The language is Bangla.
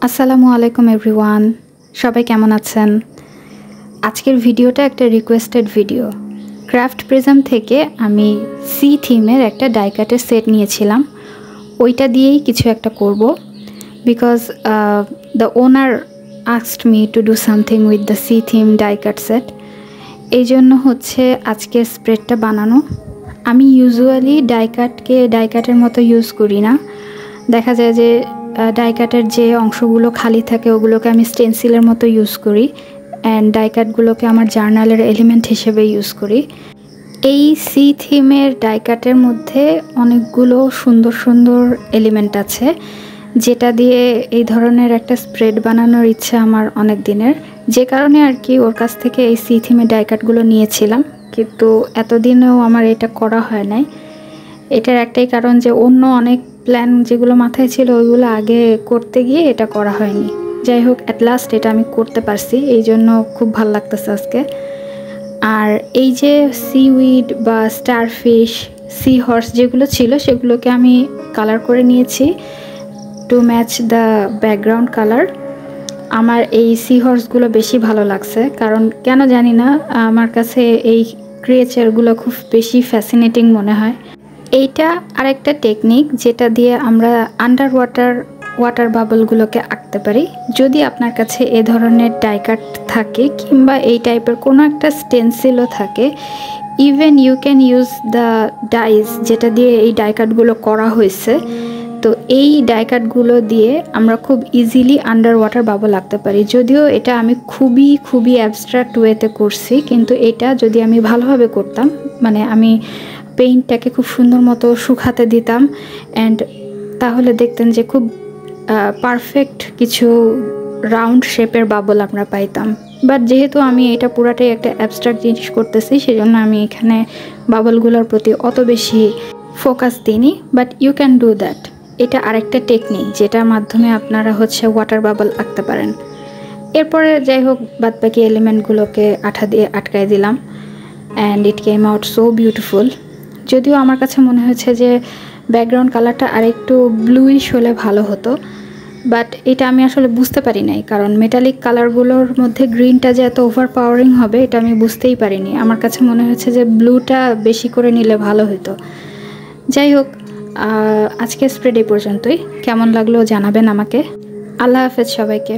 আসসালামু আলাইকুম এভরিওয়ান, সবাই কেমন আছেন? আজকের ভিডিওটা একটা রিকোয়েস্টেড ভিডিও। ক্রাফট প্রিজম থেকে আমি সি থিমের একটা ডাই কাটের সেট নিয়েছিলাম, ওইটা দিয়েই কিছু একটা করব। Because the owner asked me to do something with the sea theme die cut set. এই জন্য হচ্ছে আজকের স্প্রেডটা বানানো। আমি ইউজুয়ালি ডাই কাটের মতো ইউজ করি না। দেখা যায় যে ডাই কাটের যে অংশগুলো খালি থাকে ওগুলোকে আমি স্টেনসিলের মতো ইউজ করি, অ্যান্ড ডাই কাটগুলোকে আমার জার্নালের এলিমেন্ট হিসেবে ইউজ করি। এই সি থিমের ডাই কাটের মধ্যে অনেকগুলো সুন্দর সুন্দর এলিমেন্ট আছে, যেটা দিয়ে এই ধরনের একটা স্প্রেড বানানোর ইচ্ছা আমার অনেক দিনের, যে কারণে আর কি ওর কাছ থেকে এই সি থিমের ডাই কাটগুলো নিয়েছিলাম। কিন্তু এতদিনেও আমার এটা করা হয় নাই। এটার একটাই কারণ যে অন্য অনেক প্ল্যান যেগুলো মাথায় ছিল ওইগুলো আগে করতে গিয়ে এটা করা হয়নি। যাই হোক, অ্যাট লাস্ট এটা আমি করতে পারছি, এই জন্য খুব ভালো লাগতেছে আজকে। আর এই যে সিউইড বা স্টারফিশ, সি হর্স যেগুলো ছিল সেগুলোকে আমি কালার করে নিয়েছি to match the background colour. আমার এই সি হর্সগুলো বেশি ভালো লাগছে, কারণ কেন জানি না, আমার কাছে এই ক্রিয়েচারগুলো খুব বেশি ফ্যাসিনেটিং মনে হয়। এইটা আরেকটা টেকনিক যেটা দিয়ে আমরা আন্ডার ওয়াটার বাবলগুলোকে আঁকতে পারি। যদি আপনার কাছে এ ধরনের ডাই কাট থাকে কিংবা এই টাইপের কোনো একটা স্টেনসিলও থাকে, even you can use the dies যেটা দিয়ে এই ডাই কাটগুলো করা হয়েছে। তো এই ডাই কাটগুলো দিয়ে আমরা খুব ইজিলি আন্ডার ওয়াটার বাবল আঁকতে পারি। যদিও এটা আমি খুবই অ্যাবস্ট্রাক্ট ওয়েতে করছি, কিন্তু এটা যদি আমি ভালোভাবে করতাম, মানে আমি পেইন্টটাকে খুব সুন্দর মতো শুকাতে দিতাম, অ্যান্ড তাহলে দেখতেন যে খুব পারফেক্ট কিছু রাউন্ড শেপের বাবল আমরা পাইতাম। বাট যেহেতু আমি এটা পুরাটাই একটা অ্যাবস্ট্রাক্ট জিনিস করতেছি, সেজন্য আমি এখানে বাবলগুলোর প্রতি অত বেশি ফোকাস দিইনি। But you can do that. এটা আরেকটা টেকনিক যেটার মাধ্যমে আপনারা ওয়াটার বাবল আঁকতে পারেন। এরপরে যাই হোক, বাদবাকি এলিমেন্টগুলোকে আঠা দিয়ে আটকায় দিলাম, and it came out so beautiful. যদিও আমার কাছে মনে হয়েছে যে ব্যাকগ্রাউন্ড কালারটা আরেকটু ব্লুইশ হলে ভালো হতো, বাট এটা আমি আসলে বুঝতে পারি নাই, কারণ মেটালিক কালারগুলোর মধ্যে গ্রিনটা যে এত ওভার পাওয়ারিং হবে এটা আমি বুঝতেই পারিনি। আমার কাছে মনে হয়েছে যে ব্লুটা বেশি করে নিলে ভালো হতো। যাই হোক, আজকে স্প্রেড এই পর্যন্তই। কেমন লাগলো জানাবেন আমাকে। আল্লাহ হাফেজ সবাইকে।